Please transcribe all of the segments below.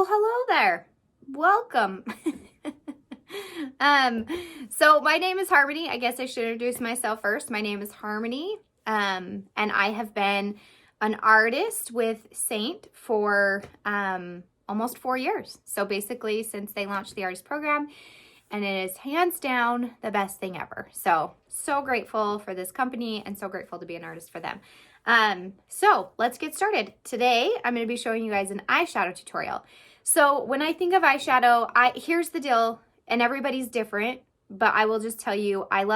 Well, hello there. Welcome. So my name is Harmony. I guess I should introduce myself first. My name is Harmony, and I have been an artist with Saint for almost 4 years. So basically since they launched the artist program, and it is hands down the best thing ever. So grateful for this company and so grateful to be an artist for them. So let's get started. Today, I'm going to be showing you guys an eyeshadow tutorial. So when I think of eyeshadow, here's the deal, and everybody's different, but I will just tell you, I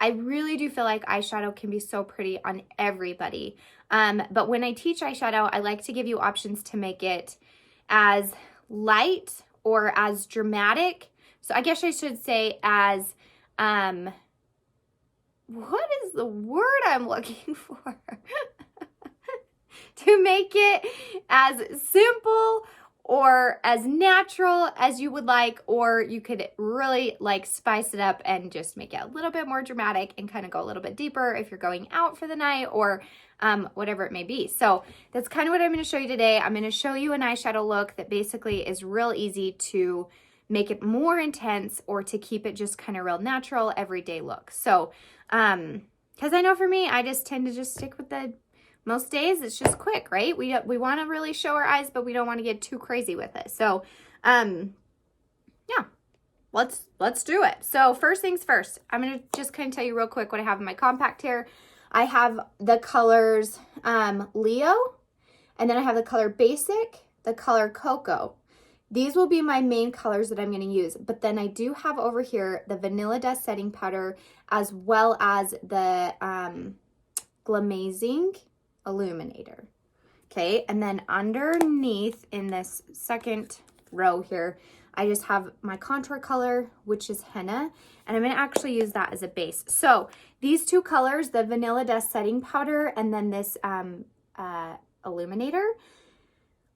really do feel like eyeshadow can be so pretty on everybody. But when I teach eyeshadow, I like to give you options to make it as light or as dramatic. So I guess I should say as, what is the word I'm looking for? To make it as simple or as natural as you would like, or you could really like spice it up and just make it a little bit more dramatic and kind of go a little bit deeper if you're going out for the night or whatever it may be. So that's kind of what I'm going to show you today. I'm going to show you an eyeshadow look that basically is real easy to make it more intense or to keep it just kind of real natural everyday look. So because I know for me, I just tend to just stick with most days it's just quick, right? We want to really show our eyes, but we don't want to get too crazy with it. So yeah, let's do it. So first things first, I'm going to just kind of tell you real quick what I have in my compact here. I have the colors Leo, and then I have the color Basic, the color Cocoa. These will be my main colors that I'm going to use, but then I do have over here the Vanilla Dust setting powder as well as the Glamazing Illuminator. Okay, and then underneath in this second row here, I just have my contour color, which is Henna, and I'm going to actually use that as a base. So these two colors, the Vanilla Dust setting powder and then this illuminator,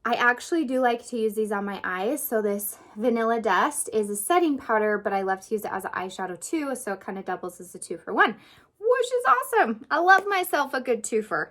I actually do like to use these on my eyes. So this Vanilla Dust is a setting powder, but I love to use it as an eyeshadow too. So it kind of doubles as a 2-for-1, which is awesome. I love myself a good twofer.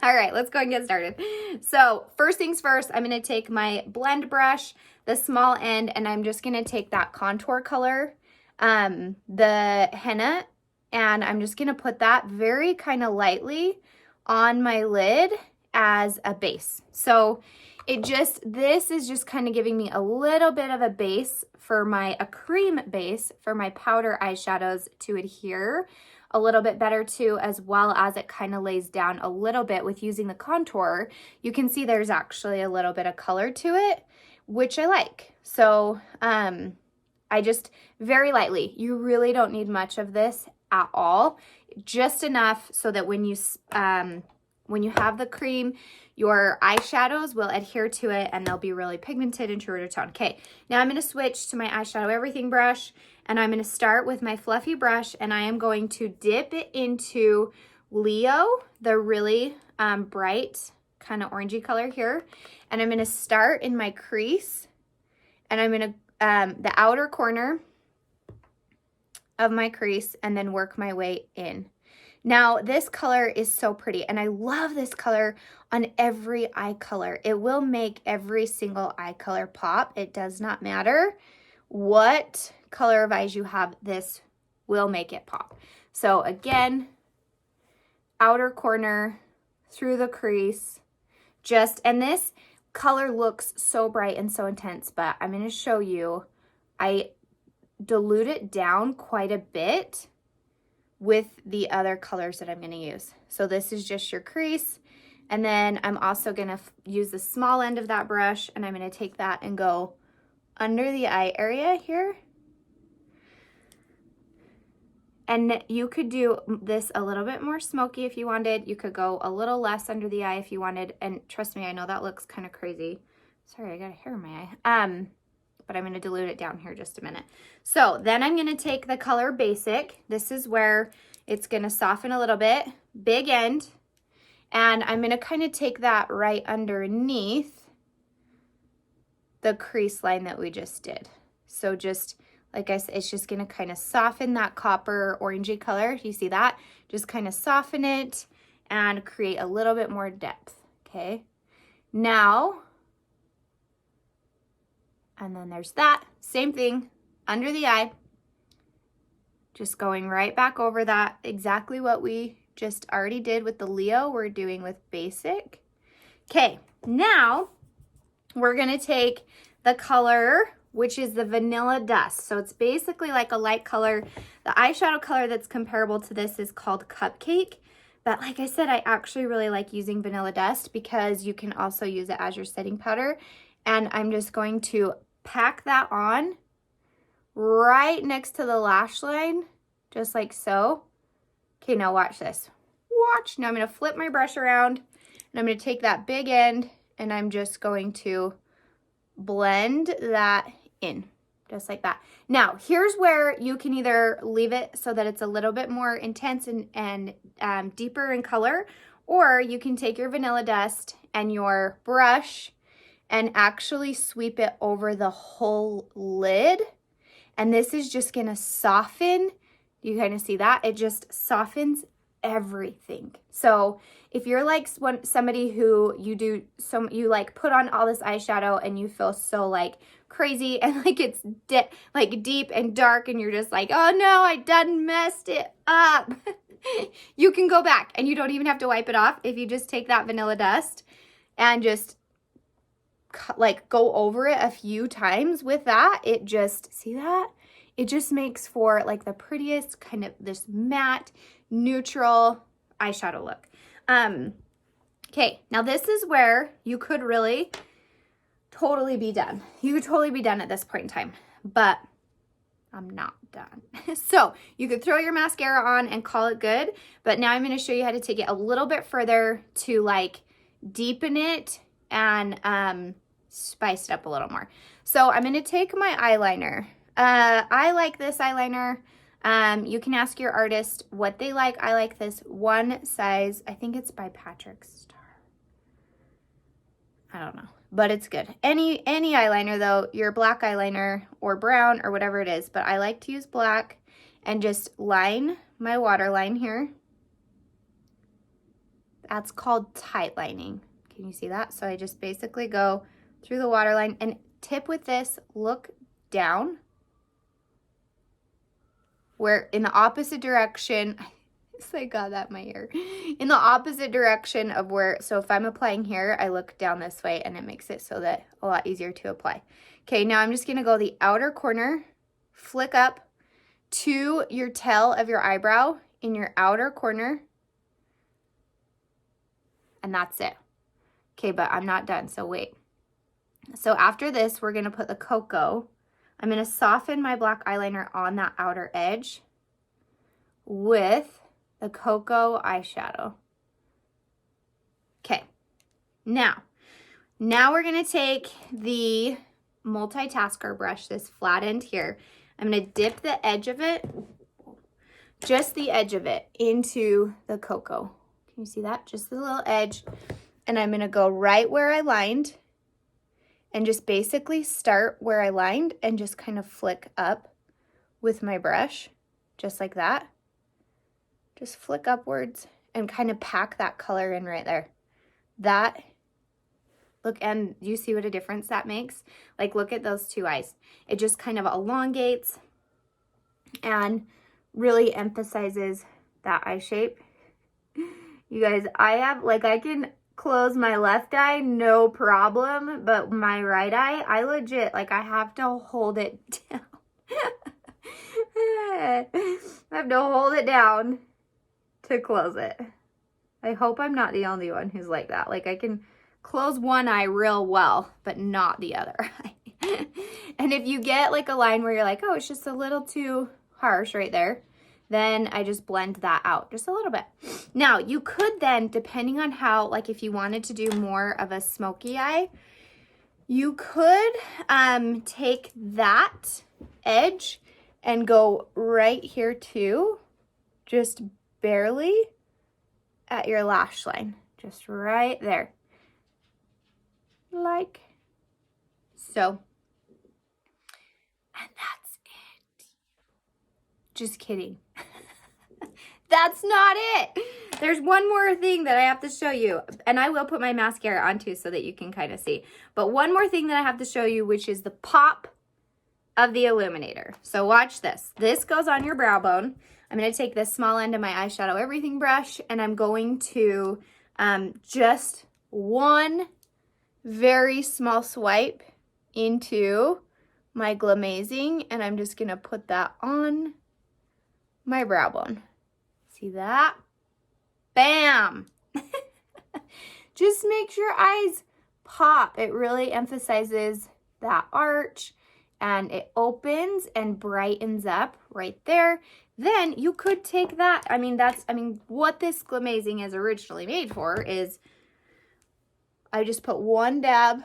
All right, let's go and get started. So first things first, I'm going to take my blend brush, the small end, and I'm just going to take that contour color, the Henna, and I'm just going to put that very kind of lightly on my lid as a base. So this is just kind of giving me a little bit of a base for a cream base for my powder eyeshadows to adhere a little bit better too, as well as it kind of lays down a little bit with using the contour. You can see there's actually a little bit of color to it, which I like. So I just very lightly, you really don't need much of this at all, just enough so that when you have the cream, your eyeshadows will adhere to it and they'll be really pigmented and true to tone. Okay, now I'm going to switch to my eyeshadow everything brush, and I'm going to start with my fluffy brush, and I am going to dip it into Leo, the really bright kind of orangey color here, and I'm going to start in my crease, and I'm going to the outer corner of my crease and then work my way in. Now, this color is so pretty, and I love this color on every eye color. It will make every single eye color pop. It does not matter what color of eyes you have, this will make it pop. So again, outer corner, through the crease, and this color looks so bright and so intense, but I'm going to show you, I dilute it down quite a bit with the other colors that I'm going to use. So this is just your crease, and then I'm also going to use the small end of that brush, and I'm going to take that and go under the eye area here. And you could do this a little bit more smoky if you wanted. You could go a little less under the eye if you wanted, and trust me, I know that looks kind of crazy. Sorry, I got a hair in my eye. But I'm going to dilute it down here just a minute. So then I'm going to take the color Basic. This is where it's going to soften a little bit, big end, and I'm going to kind of take that right underneath the crease line that we just did. So just like I said, it's just going to kind of soften that copper orangey color. You see that? Just kind of soften it and create a little bit more depth. Okay. Now And then there's that. Same thing under the eye. Just going right back over that. Exactly what we just already did with the Leo, we're doing with basic. Okay, now we're gonna take the color, which is the Vanilla Dust. So it's basically like a light color. The eyeshadow color that's comparable to this is called Cupcake. But like I said, I actually really like using Vanilla Dust because you can also use it as your setting powder. And I'm just going to pack that on right next to the lash line, just like so. Okay, now watch this. Watch. Now I'm going to flip my brush around and I'm going to take that big end and I'm just going to blend that in, just like that. Now, here's where you can either leave it so that it's a little bit more intense and deeper in color, or you can take your Vanilla Dust and your brush and actually sweep it over the whole lid. And this is just gonna soften. You kind of see that? It just softens everything. So if you're like somebody who you like put on all this eyeshadow and you feel so like crazy and like it's like deep and dark and you're just like, oh no, I done messed it up. You can go back and you don't even have to wipe it off. If you just take that Vanilla Dust and just like go over it a few times with that, it just, see that? It just makes for like the prettiest kind of this matte, neutral eyeshadow look. Okay, now this is where you could really totally be done. You could totally be done at this point in time, but I'm not done. So you could throw your mascara on and call it good, but now I'm going to show you how to take it a little bit further to like deepen it and spice it up a little more. So I'm going to take my eyeliner. I like this eyeliner. You can ask your artist what they like. I like this one size. I think it's by Patrick Star. I don't know, but it's good. Any eyeliner though, your black eyeliner or brown or whatever it is, but I like to use black and just line my waterline here. That's called tight lining. Can you see that? So I just basically go through the waterline and tip with this, look down where in the opposite direction, I got that in my ear, in the opposite direction of where, so if I'm applying here, I look down this way and it makes it so that a lot easier to apply. Okay, now I'm just gonna go the outer corner, flick up to your tail of your eyebrow in your outer corner, and that's it. Okay, but I'm not done, so wait. So after this, we're gonna put the cocoa. I'm gonna soften my black eyeliner on that outer edge with the cocoa eyeshadow. Okay, now we're gonna take the Multitasker brush, this flat end here. I'm gonna dip the edge of it, just the edge of it, into the cocoa. Can you see that? Just the little edge. And I'm gonna go right where I lined and just basically start where I lined and just kind of flick up with my brush, just like that. Just flick upwards and kind of pack that color in right there. That, look, and you see what a difference that makes? Like, look at those two eyes. It just kind of elongates and really emphasizes that eye shape. You guys, I can close my left eye, no problem, but my right eye, I legit, like, I have to hold it down. I have to hold it down to close it. I hope I'm not the only one who's like that. Like, I can close one eye real well, but not the other eye. And if you get like a line where you're like, oh, it's just a little too harsh right there, then I just blend that out just a little bit. Now, you could then, depending on how, like if you wanted to do more of a smoky eye, you could take that edge and go right here too, just barely at your lash line, just right there, like so. And that's it. Just kidding. That's not it. There's one more thing that I have to show you. And I will put my mascara on too so that you can kind of see. But one more thing that I have to show you, which is the pop of the illuminator. So watch this. This goes on your brow bone. I'm going to take this small end of my eyeshadow everything brush and I'm going to just one very small swipe into my Glamazing, and I'm just going to put that on my brow bone. See that? Bam! Just makes your eyes pop. It really emphasizes that arch, and it opens and brightens up right there. Then you could take that. I mean, what this Glamazing is originally made for is I just put one dab,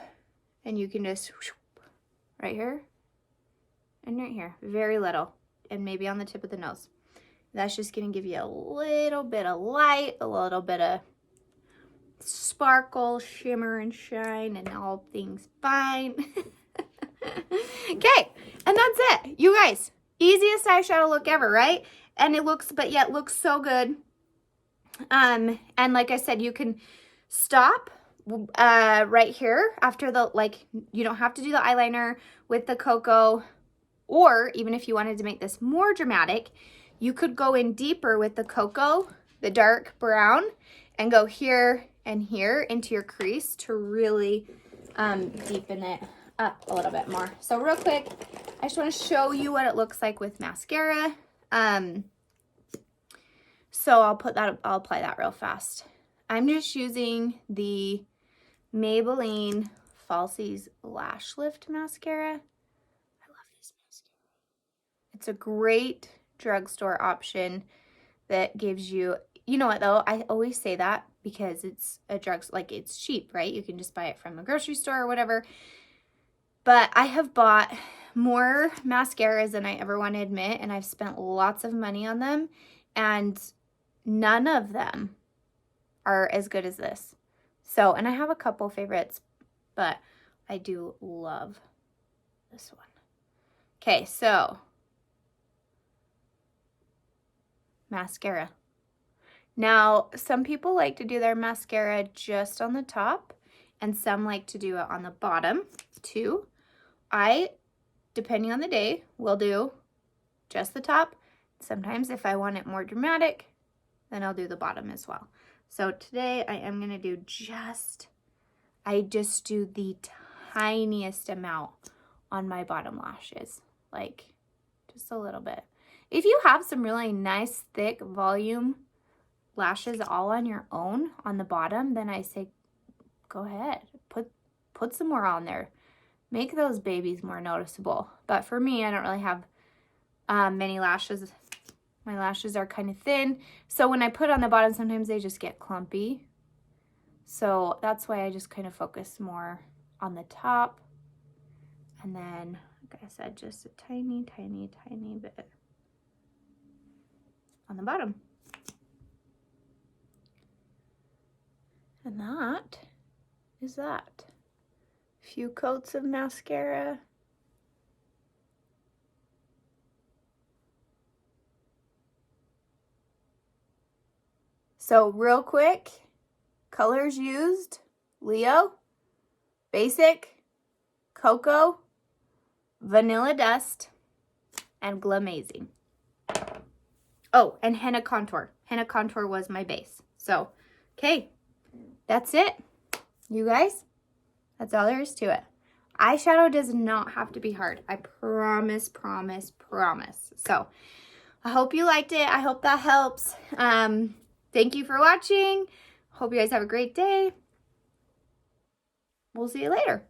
and you can just right here and right here, very little, and maybe on the tip of the nose. That's just going to give you a little bit of light, a little bit of sparkle, shimmer, and shine, and all things fine. Okay, and that's it. You guys, easiest eyeshadow look ever, right? And it looks, but yet looks so good. And like I said, you can stop right here after the, you don't have to do the eyeliner with the cocoa, or even if you wanted to make this more dramatic, you could go in deeper with the cocoa, the dark brown, and go here and here into your crease to really deepen it up a little bit more. So real quick, I just want to show you what it looks like with mascara. So I'll apply that real fast. I'm just using the Maybelline Falsies Lash Lift Mascara. I love this mascara. It's a great drugstore option that gives you, you know what though, I always say that because it's a it's cheap, right? You can just buy it from the grocery store or whatever. But I have bought more mascaras than I ever want to admit, and I've spent lots of money on them, and none of them are as good as this. So, and I have a couple favorites, but I do love this one. Okay, so mascara. Now, some people like to do their mascara just on the top, and some like to do it on the bottom too. I, depending on the day, will do just the top. Sometimes if I want it more dramatic, then I'll do the bottom as well. So today I am going to do I just do the tiniest amount on my bottom lashes, like just a little bit. If you have some really nice, thick volume lashes all on your own on the bottom, then I say, go ahead, put some more on there. Make those babies more noticeable. But for me, I don't really have many lashes. My lashes are kind of thin. So when I put on the bottom, sometimes they just get clumpy. So that's why I just kind of focus more on the top. And then, like I said, just a tiny, tiny, tiny bit on the bottom. And that is that. Few coats of mascara. So real quick, colors used: Leo, Basic, Cocoa, Vanilla Dust, and Glamazing. Oh, and Henna Contour. Henna Contour was my base. So, okay, that's it, you guys. That's all there is to it. Eyeshadow does not have to be hard. I promise, promise, promise. So, I hope you liked it. I hope that helps. Thank you for watching. Hope you guys have a great day. We'll see you later.